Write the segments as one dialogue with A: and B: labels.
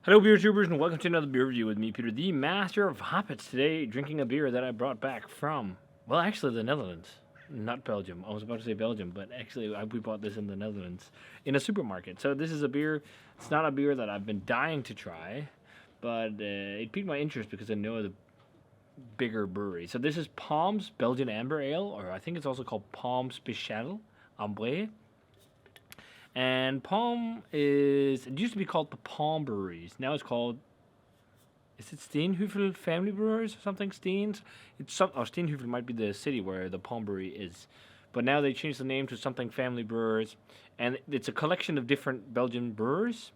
A: Hello, beer tubers, and welcome to another beer review with me, Peter, the master of hoppets. Today, drinking a beer that I brought back from, well, actually, the Netherlands, not Belgium. I was about to say Belgium, but actually, we bought this in the Netherlands in a supermarket. So this is a beer. It's not a beer that I've been dying to try, but it piqued my interest because I know the bigger brewery. So this is Palm's Belgian Amber Ale, or I think it's also called Palm Spéciale Ambre. And Palm it used to be called the Palm Breweries. Now it's called, is it Steenhuffel Family Brewers or something? Steenhuffel might be the city where the Palm Brewery is. But now they changed the name to something Family Brewers. And it's a collection of different Belgian brewers.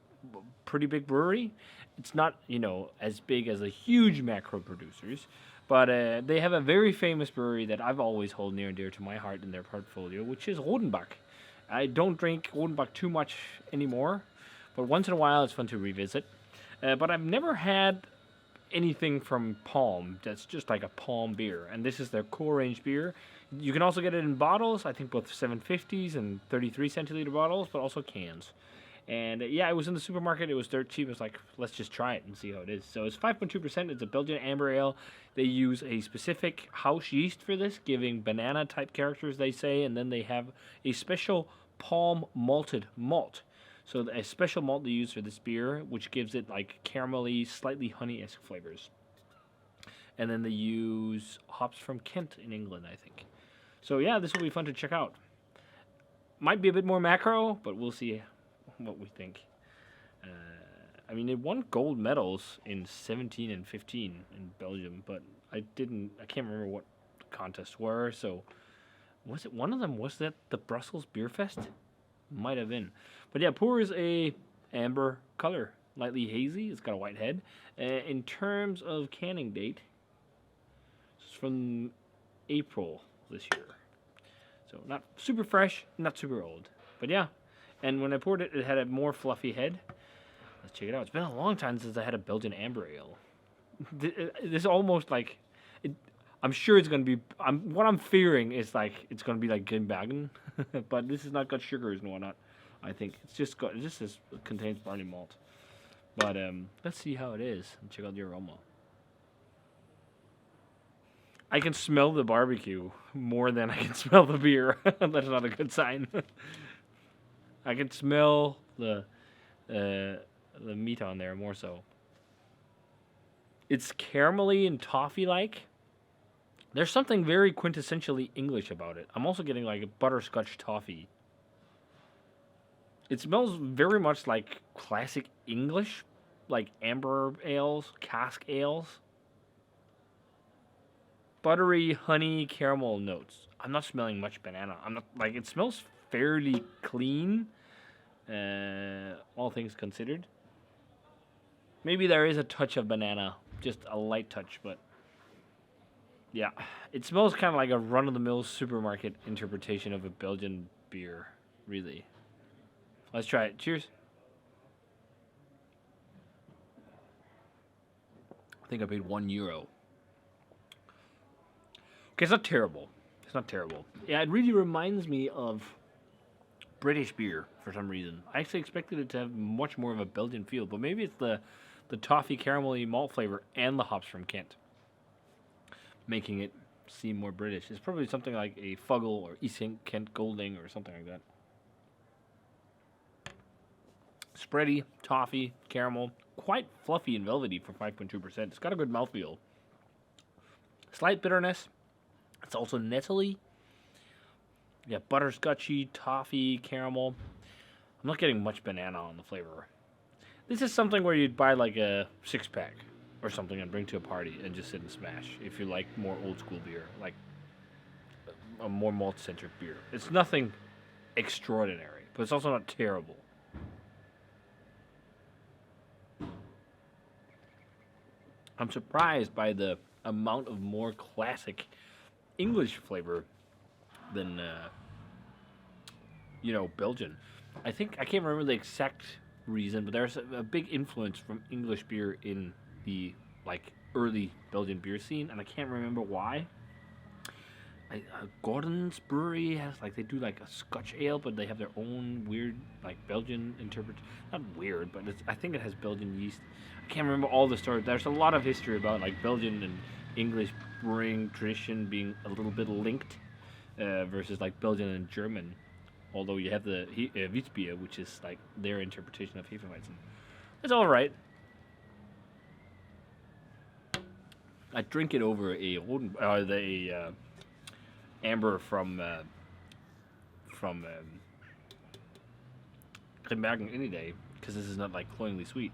A: Pretty big brewery. It's not, as big as the huge macro producers. But they have a very famous brewery that I've always held near and dear to my heart in their portfolio, which is Rodenbach. I don't drink Rodenbach too much anymore, but once in a while it's fun to revisit. But I've never had anything from Palm that's just like a Palm beer, and this is their core range beer. You can also get it in bottles, I think both 750s and 33 centiliter bottles, but also cans. And yeah, it was in the supermarket. It was dirt cheap. It was like, let's just try it and see how it is. So it's 5.2%. It's a Belgian amber ale. They use a specific house yeast for this, giving banana type characters, they say, and then they have a special palm malted malt. So a special malt they use for this beer, which gives it like caramelly, slightly honey-esque flavors. And then they use hops from Kent in England, I think. So yeah, this will be fun to check out. Might be a bit more macro, but we'll see what we think. It won gold medals in 17 and 15 in Belgium, but I can't remember what the contests were, so was it one of them? Was that the Brussels Beer Fest? Might have been. But yeah, pours a amber color, lightly hazy. It's got a white head. In terms of canning date, it's from April this year. So not super fresh, not super old. But yeah, and when I poured it, it had a more fluffy head. Let's check it out. It's been a long time since I had a Belgian amber ale. This is almost like it. I'm sure it's gonna be. What I'm fearing is like it's gonna be like Grimbergen, but this has not got sugars and whatnot. I think it contains barley malt. But let's see how it is and check out the aroma. I can smell the barbecue more than I can smell the beer. That's not a good sign. I can smell the meat on there more so. It's caramelly and toffee-like. There's something very quintessentially English about it. I'm also getting like a butterscotch toffee. It smells very much like classic English, like amber ales, cask ales. Buttery, honey, caramel notes. I'm not smelling much banana. It smells fairly clean, all things considered. Maybe there is a touch of banana, just a light touch, but yeah, it smells kind of like a run-of-the-mill supermarket interpretation of a Belgian beer, really. Let's try it. Cheers. I think I paid €1. Okay, it's not terrible. Yeah, it really reminds me of British beer for some reason. I actually expected it to have much more of a Belgian feel, but maybe it's the toffee caramelly malt flavor and the hops from Kent, making it seem more British. It's probably something like a Fuggle or East Kent Golding or something like that. Spready, toffee, caramel, quite fluffy and velvety for 5.2%. It's got a good mouthfeel. Slight bitterness. It's also nettly. Yeah, butterscotchy, toffee, caramel. I'm not getting much banana on the flavor. This is something where you'd buy like a 6-pack or something and bring to a party and just sit and smash if you like more old school beer, like a more malt-centric beer. It's nothing extraordinary, but it's also not terrible. I'm surprised by the amount of more classic English flavor than, Belgian. I can't remember the exact reason, but there's a big influence from English beer in the, early Belgian beer scene, and I can't remember why. Gordon's Brewery has like they do like a Scotch ale, but they have their own weird like Belgian not weird, but I think it has Belgian yeast. I can't remember all the stories. There's a lot of history about like Belgian and English brewing tradition being a little bit linked versus like Belgian and German. Although you have the Wiesbier, which is like their interpretation of Hefeweizen. It's all right. I drink it over a amber from Glenbergen any day, because this is not like cloyingly sweet.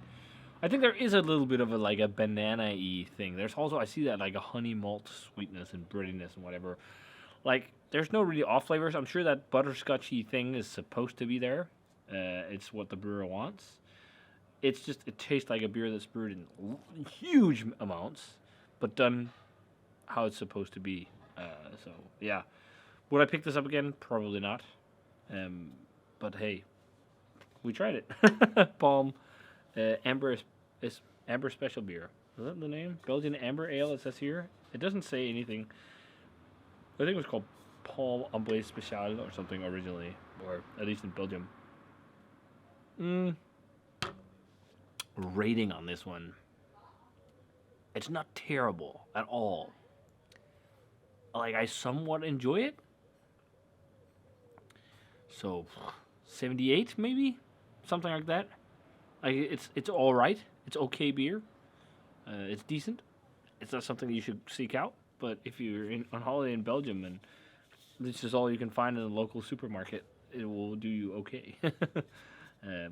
A: I think there is a little bit of a banana-y thing. There's also I see that like a honey malt sweetness and breadiness and whatever. Like there's no really off flavors. I'm sure that butterscotchy thing is supposed to be there. It's what the brewer wants. It's just it tastes like a beer that's brewed in huge amounts, but done how it's supposed to be. So yeah, would I pick this up again? Probably not. But hey, we tried it. Palm Amber is Amber Special Beer. Is that the name? Belgian Amber Ale. It says here. It doesn't say anything. I think it was called Palm Amber Spéciale or something originally, or at least in Belgium. Rating on this one. It's not terrible at all. Like I somewhat enjoy it. So 78 maybe, something like that. Like it's all right. It's okay beer. It's decent. It's not something you should seek out. But if you're on holiday in Belgium and this is all you can find in a local supermarket, it will do you okay.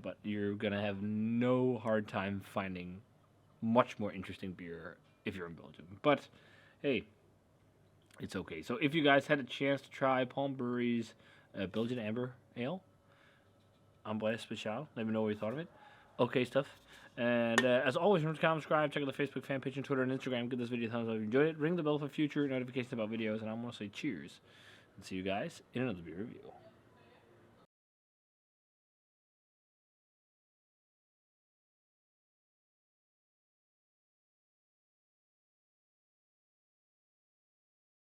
A: But you're gonna have no hard time finding much more interesting beer if you're in Belgium. But hey, it's okay. So if you guys had a chance to try Palm Brewery's Belgian Amber Ale, Amber Special, let me know what you thought of it. Okay stuff. And as always, remember to comment, subscribe, check out the Facebook fan page and Twitter and Instagram. Give this video a thumbs up if you enjoyed it. Ring the bell for future notifications about videos. And I'm going to say cheers. And see you guys in another beer review.